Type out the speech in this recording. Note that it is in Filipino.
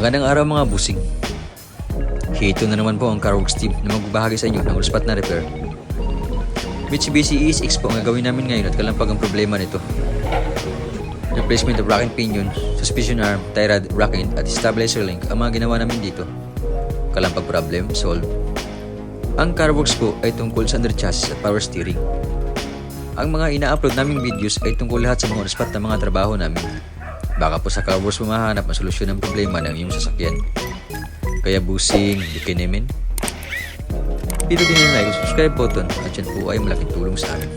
Magandang araw mga busing. Hito na naman po ang Car WorX team na magbabahagi sa inyo ng on-spot na repair. Mitsubishi ASX po ang gagawin namin ngayon at Kalampag ang problema nito. Replacement of rack and pinion, suspension arm, tie rod, rack end at stabilizer link ang mga ginawa namin dito. Kalampag problem solved. Ang Car WorX po ay tungkol sa underchassis at power steering. Ang mga ina-upload naming videos ay tungkol lahat sa mga on-spot na mga trabaho namin. Baka po sa Car WorX mahanap ang solusyon ng problema ng iyong sasakyan. Kaya busing, bikin namin. Pindutin nyo yung like o subscribe button at yan po ay malaking tulong sa amin.